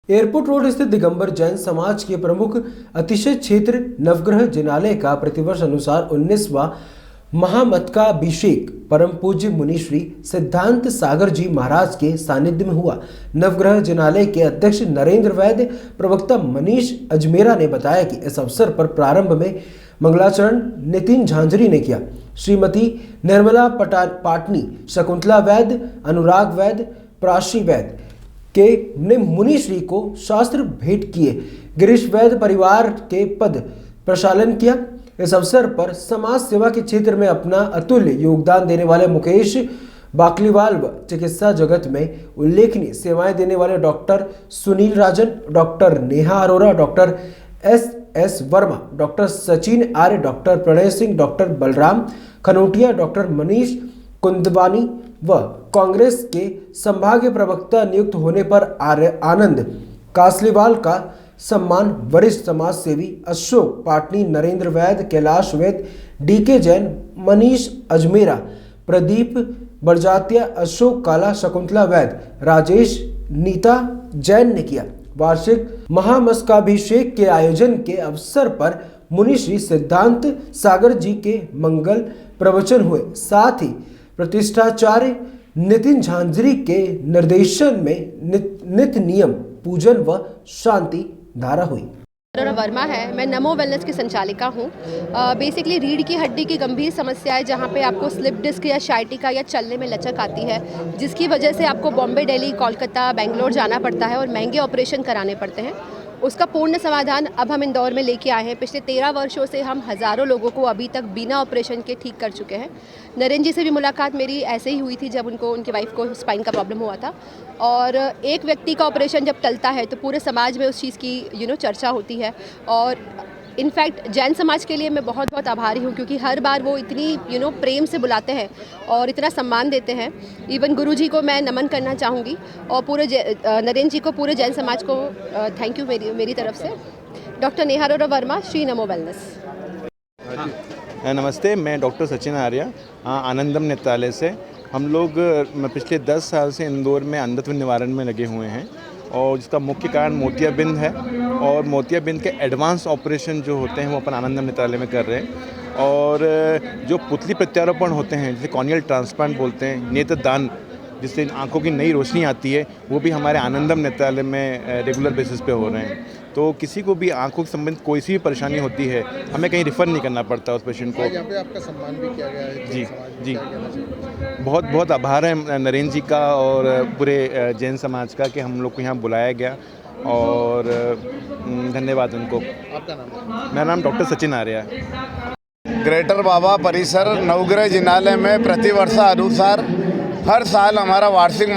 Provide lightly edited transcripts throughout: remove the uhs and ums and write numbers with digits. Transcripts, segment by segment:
Airport road स्थित दिगंबर जैन समाज के प्रमुख अतिशय क्षेत्र नवग्रह जिनालय का प्रतिवर्ष अनुसार 19वां महामस्तकाभिषेक परम पूज्य मुनि श्री सिद्धांत सागर जी महाराज के सानिध्य में हुआ। नवग्रह जिनालय के अध्यक्ष नरेंद्र वैद्य, प्रवक्ता मनीष अजमेरा ने बताया कि इस अवसर पर प्रारंभ में मंगलाचरण नितिन झांझरी ने किया। श्रीमती निर्मला पाटनी, शकुंतला वैद्य, अनुराग वैद्य, प्राशी वैद्य ने मुनि श्री को शास्त्र भेंट किए। गिरीश वैद्य परिवार के पद प्रक्षालन किया। इस अवसर पर समाज सेवा के क्षेत्र में अपना अतुल्य योगदान देने वाले मुकेश बाकलीवाल व चिकित्सा जगत में उल्लेखनीय सेवाएं देने वाले doctor Sunil Rajan, doctor Neha Arora, doctor S Verma, doctor Sachin Arya, doctor Pranay Singh, doctor Balram Khanotiya, doctor Manish Kundwani व कांग्रेस के संभागीय प्रवक्ता नियुक्त होने पर आनंद कासलीवाल का सम्मान वरिष्ठ समाज सेवी अशोक पाटनी, नरेंद्र वैद्य, कैलाश वैद्य, डीके जैन, मनीष अजमेरा, प्रदीप बड़जात्या, अशोक काला, शकुंतला वैद्य, राजेश नीता जैन ने किया। वार्षिक महामस्तकाभिषेक के आयोजन के अवसर पर मुनि श्री सिद्धांत सागर जी के मंगल प्रवचन हुए। साथ ही प्रतिष्ठाचार्य नितिन झांझरी के निर्देशन में नित्य नियम पूजन व शांति धारा हुई। वर्मा है, मैं नमो वेलनेस की संचालिका हूँ। बेसिकली रीढ़ की हड्डी की गंभीर समस्या है, जहाँ पे आपको स्लिप डिस्क या शाइटिका या चलने में लचक आती है, जिसकी वजह से आपको बॉम्बे, दिल्ली, कोलकाता, बेंगलोर जाना पड़ता है और महंगे ऑपरेशन कराने पड़ते हैं। उसका पूर्ण समाधान अब हम इंदौर में लेके आए हैं। पिछले 13 वर्षों से हम हज़ारों लोगों को अभी तक बिना ऑपरेशन के ठीक कर चुके हैं। नरेंद्र जी से भी मुलाकात मेरी ऐसे ही हुई थी जब उनकी वाइफ को स्पाइन का प्रॉब्लम हुआ था, और एक व्यक्ति का ऑपरेशन जब टलता है तो पूरे समाज में उस चीज़ की चर्चा होती है। और इनफैक्ट जैन समाज के लिए मैं बहुत बहुत आभारी हूँ, क्योंकि हर बार वो इतनी प्रेम से बुलाते हैं और इतना सम्मान देते हैं। इवन गुरुजी को मैं नमन करना चाहूँगी और पूरे नरेंद्र जी को, पूरे जैन समाज को थैंक यू मेरी तरफ से। डॉक्टर नेहा अरोरा वर्मा, श्री नमो वेलनेस। नमस्ते, मैं डॉक्टर सचिन आर्य, आनंदम नेत्रालय से। हम लोग पिछले 10 साल से इंदौर में अंधत्व निवारण में लगे हुए हैं, और जिसका मुख्य कारण मोतियाबिंद है। और मोतियाबिंद के एडवांस ऑपरेशन जो होते हैं वो अपन आनंदम नेत्रालय में कर रहे हैं। और जो पुतली प्रत्यारोपण होते हैं, जिसे कॉर्नियल ट्रांसप्लांट बोलते हैं, नेत्रदान, जिससे आंखों की नई रोशनी आती है, वो भी हमारे आनंदम नेत्रालय में रेगुलर बेसिस पे हो रहे हैं। तो किसी को भी आंखों के संबंधित कोई सी भी परेशानी होती है, हमें कहीं रिफ़र नहीं करना पड़ता उस पेशेंट को। यहाँ पे आपका सम्मान भी किया गया है। जी, बहुत बहुत आभार है नरेंद्र जी का और पूरे जैन समाज का कि हम लोग को यहाँ बुलाया गया, और धन्यवाद उनको। आपका नाम? मेरा नाम डॉक्टर सचिन आर्य है। ग्रेटर बाबा परिसर नवग्रह जिनालय में प्रतिवर्षानुसार हर साल हमारा वार्षिक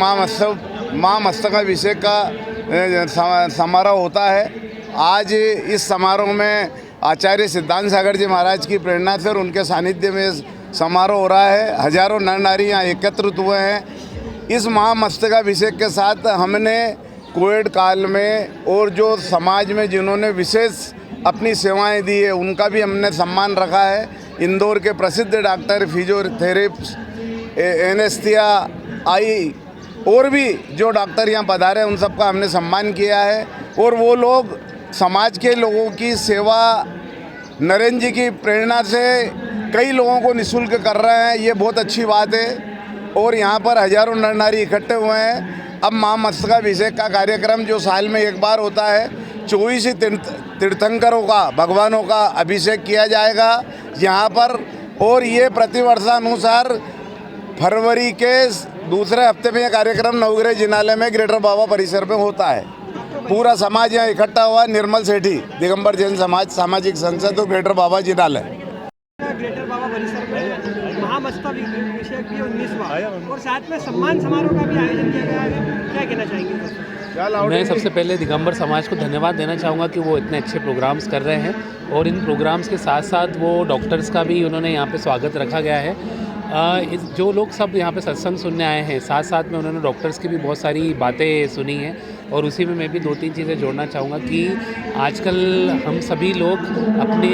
महामस्तकाभिषेक का समारोह होता है। आज इस समारोह में आचार्य सिद्धांत सागर जी महाराज की प्रेरणा से और उनके सानिध्य में समारोह हो रहा है। हजारों नर नारी यहाँ एकत्रित हुए हैं। इस महामस्तकाभिषेक के साथ हमने कोविड काल में और जो समाज में जिन्होंने विशेष अपनी सेवाएं दी है, उनका भी हमने सम्मान रखा है। इंदौर के प्रसिद्ध डॉक्टर, फिजियोथेरेपिस्ट, एनेस्थीसिया, आई और भी जो डॉक्टर यहाँ पधारे, उन सबका हमने सम्मान किया है। और वो लोग समाज के लोगों की सेवा नरेंद्र जी की प्रेरणा से कई लोगों को निःशुल्क कर रहे हैं। ये बहुत अच्छी बात है। और यहाँ पर हजारों नर नारी इकट्ठे हुए हैं। अब महामस्तकाभिषेक का कार्यक्रम जो साल में एक बार होता है, 24 तीर्थंकरों का, भगवानों का अभिषेक किया जाएगा यहाँ पर। और ये प्रतिवर्षानुसार फरवरी के दूसरे हफ्ते में यह कार्यक्रम नवग्रह जिनालय में ग्रेटर बाबा परिसर में होता है। पूरा समाज यहाँ इकट्ठा हुआ। निर्मल सेठी, दिगंबर जैन समाज सामाजिक संसद और ग्रेटर बाबा जिनालय। ग्रेटर बाबा परिसर में महामस्तकाभिषेक भी 19वां और साथ में सम्मान समारोह का भी आयोजन किया गया है। क्या कहना चाहेंगे? मैं सबसे पहले दिगंबर समाज को धन्यवाद देना चाहूँगा कि वो इतने अच्छे प्रोग्राम्स कर रहे हैं, और इन प्रोग्राम्स के साथ साथ वो डॉक्टर्स का भी उन्होंने यहाँ पे स्वागत रखा गया है। जो लोग सब यहाँ पे सत्संग सुनने आए हैं, साथ साथ में उन्होंने डॉक्टर्स की भी बहुत सारी बातें सुनी हैं। और उसी में मैं भी 2-3 चीज़ें जोड़ना चाहूँगा कि आजकल हम सभी लोग अपनी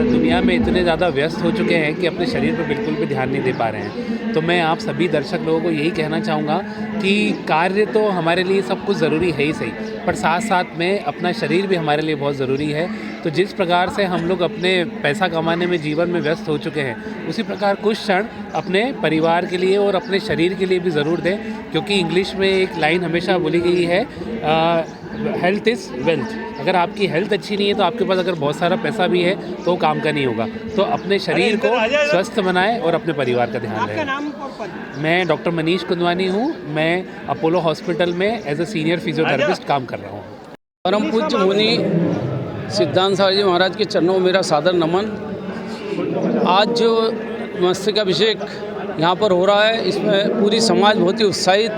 दुनिया में इतने ज़्यादा व्यस्त हो चुके हैं कि अपने शरीर पर बिल्कुल भी ध्यान नहीं दे पा रहे हैं। तो मैं आप सभी दर्शक लोगों को यही कहना चाहूँगा कि कार्य तो हमारे लिए सब कुछ ज़रूरी है ही सही, पर साथ साथ में अपना शरीर भी हमारे लिए बहुत ज़रूरी है। तो जिस प्रकार से हम लोग अपने पैसा कमाने में जीवन में व्यस्त हो चुके हैं, उसी प्रकार कुछ क्षण अपने परिवार के लिए और अपने शरीर के लिए भी ज़रूर दें, क्योंकि इंग्लिश में एक लाइन हमेशा बोली गई है, हेल्थ इज़ वेल्थ। अगर आपकी हेल्थ अच्छी नहीं है तो आपके पास अगर बहुत सारा पैसा भी है तो वो काम का नहीं होगा। तो अपने शरीर को स्वस्थ बनाएं और अपने परिवार का ध्यान आपका रखें। नाम और पद? मैं डॉक्टर मनीष कुंदवानी हूँ। मैं अपोलो हॉस्पिटल में एज अ सीनियर फिजियोथेरेपिस्ट काम कर रहा हूँ। परम पूज्य मुनि सिद्धांत सागर जी महाराज के चरणों में मेरा सादर नमन। आज जो मस्तकाभिषेक यहाँ पर हो रहा है, इसमें पूरी समाज बहुत ही उत्साहित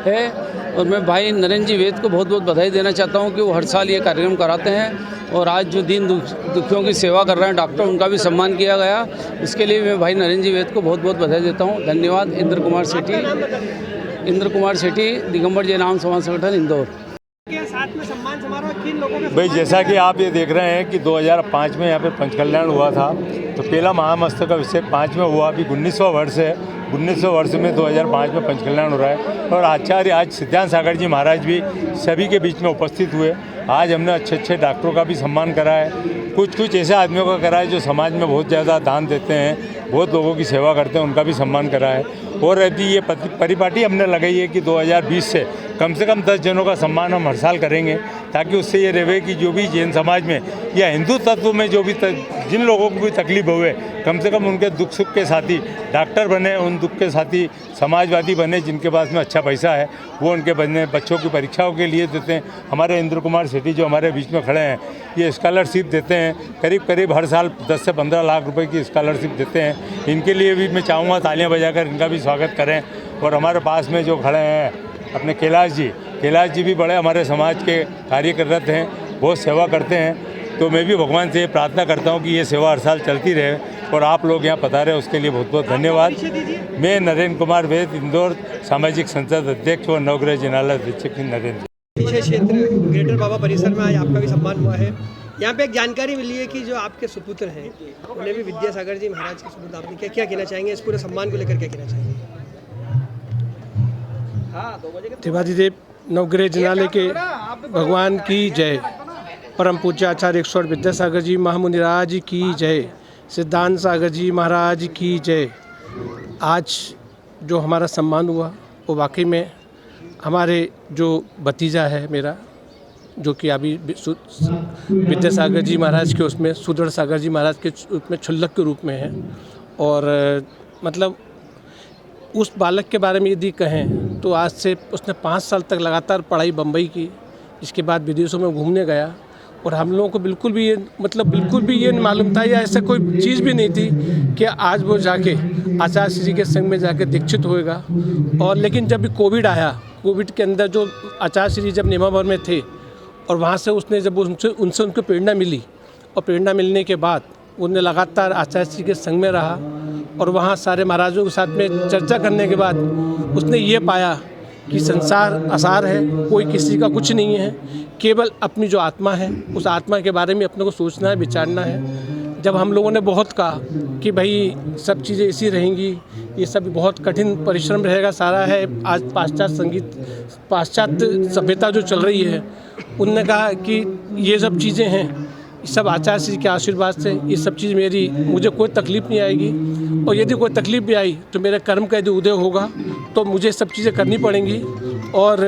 है और मैं भाई नरेंद्र जी वेद को बहुत बहुत बधाई देना चाहता हूँ कि वो हर साल ये कार्यक्रम कराते हैं और आज जो दीन दुखियों की सेवा कर रहे हैं डॉक्टर, उनका भी सम्मान किया गया। इसके लिए मैं भाई नरेंद्र जी वेद को बहुत बहुत बधाई देता हूँ। धन्यवाद। इंद्र कुमार सेठी, दिगंबर जय नाम समाज संगठन, इंदौर। के साथ में सम्मान समारोह किन लोगों के भाई जैसा कि आप ये देख रहे हैं कि 2005 में यहाँ पे पंचकल्याण हुआ था, तो पहला महामस्तकाभिषेक 5 में हुआ। अभी 19वां वर्ष है। 19वें वर्ष में 2005 में पंचकल्याण हो रहा है और आचार्य आज सिद्धांत सागर जी महाराज भी सभी के बीच में उपस्थित हुए। आज हमने अच्छे अच्छे डॉक्टरों का भी सम्मान करा है, कुछ ऐसे आदमियों का करा है जो समाज में बहुत ज़्यादा दान देते हैं, बहुत लोगों की सेवा करते हैं, उनका भी सम्मान करा है। और यदि ये परिपाटी हमने लगाई है कि 2020 से कम 10 जनों का सम्मान हम हर साल करेंगे, ताकि उससे ये रहे कि जो भी जैन समाज में या हिंदू तत्व में जो भी जिन लोगों को भी तकलीफ हुए, कम से कम उनके दुख सुख के साथी डॉक्टर बने, उन दुख के साथी समाजवादी बने, जिनके पास में अच्छा पैसा है वो उनके बने बच्चों की परीक्षाओं के लिए देते हैं। हमारे इंद्र कुमार सेठी जो हमारे बीच में खड़े हैं, ये स्कॉलरशिप देते हैं, करीब हर साल 10 से 15 लाख रुपए की स्कॉलरशिप देते हैं। इनके लिए भी मैं चाहूँगा तालियां बजाकर इनका भी स्वागत करें। और हमारे पास में जो खड़े हैं अपने कैलाश जी भी बड़े हमारे समाज के कार्यरत हैं, बहुत सेवा करते हैं। तो मैं भी भगवान से प्रार्थना करता हूँ कि ये सेवा हर साल चलती रहे और आप लोग यहाँ पधारे, उसके लिए बहुत बहुत धन्यवाद। मैं नरेंद्र कुमार वेद, इंदौर सामाजिक संसद अध्यक्ष और नवग्रह जिनालय अध्यक्ष नरेंद्र। पीछे क्षेत्र ग्रेटर बाबा परिसर में आज आपका भी सम्मान हुआ है। यहाँ पे एक जानकारी मिली है कि जो आपके सुपुत्र हैं उन्हें भी विद्यासागर जी महाराज के सुपुत्र आपने क्या कहना चाहेंगे, इस पूरे सम्मान को लेकर क्या कहना चाहेंगे? त्रिपाठी देव नवग्रह जिनालय के भगवान की जय। परम पूज्य आचार्य 108 विद्यासागर जी महामुनिराज की जय। सिद्धांत सागर जी महाराज की जय। आज जो हमारा सम्मान हुआ वो वाकई में हमारे जो भतीजा है मेरा, जो कि अभी विद्यासागर जी महाराज के उसमें सुदृढ़ सागर जी महाराज के उसमें क्षुल्लक के रूप में है। और मतलब उस बालक के बारे में यदि कहें तो आज से उसने 5 साल तक लगातार पढ़ाई बम्बई की, इसके बाद विदेशों में घूमने गया और हम लोगों को बिल्कुल भी ये नहीं मालूम था या ऐसा कोई चीज़ भी नहीं थी कि आज वो जाके आचार्य श्री के संग में जाके दीक्षित होएगा। और लेकिन जब भी कोविड आया, कोविड के अंदर जो आचार्य श्री जब निमावर में थे और वहाँ से उसने जब उनसे उनको प्रेरणा मिली और प्रेरणा मिलने के बाद उन्हें लगातार आचार्य श्री के संग में रहा और वहाँ सारे महाराजों के साथ में चर्चा करने के बाद उसने ये पाया कि संसार असार है, कोई किसी का कुछ नहीं है, केवल अपनी जो आत्मा है उस आत्मा के बारे में अपने को सोचना है, विचारना है। जब हम लोगों ने बहुत कहा कि भाई सब चीज़ें ऐसी रहेंगी, ये सब बहुत कठिन परिश्रम रहेगा, सारा है आज पाश्चात्य सभ्यता जो चल रही है, उनने कहा कि ये सब चीज़ें हैं, सब आचार्य श्री के आशीर्वाद से ये सब चीज़ मुझे कोई तकलीफ़ नहीं आएगी और यदि कोई तकलीफ़ भी आई तो मेरे कर्म का यदि उदय होगा तो मुझे सब चीज़ें करनी पड़ेंगी। और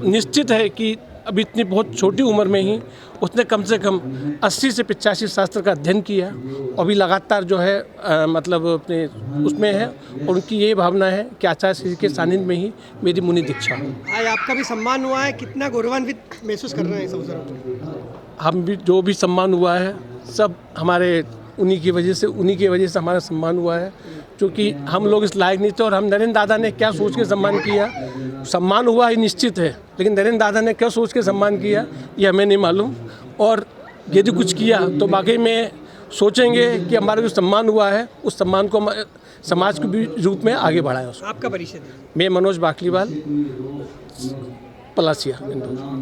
निश्चित है कि अभी इतनी बहुत छोटी उम्र में ही उसने कम से कम 80 से 85 शास्त्र का अध्ययन किया और अभी लगातार जो है मतलब अपने उसमें है और उनकी ये भावना है कि आचार्य श्री के सानिध्य में ही मेरी मुनि दीक्षा हो। आज आपका भी सम्मान हुआ है, कितना गौरवान्वित महसूस कर रहे हैं इस अवसर पर? हम भी जो भी सम्मान हुआ है सब हमारे उन्हीं की वजह से हमारा सम्मान हुआ है, क्योंकि हम लोग इस लायक नहीं थे। और हम नरेंद्र दादा ने क्या सोच के सम्मान किया, सम्मान हुआ ही निश्चित है, लेकिन नरेंद्र दादा ने क्या सोच के सम्मान किया ये हमें नहीं मालूम। और यदि कुछ किया तो बाकी में सोचेंगे कि हमारा जो सम्मान हुआ है उस सम्मान को समाज के भी रूप में आगे बढ़ाया। आपका परिचय? मैं मनोज बाकलीवाल, पलासिया, इंदौर।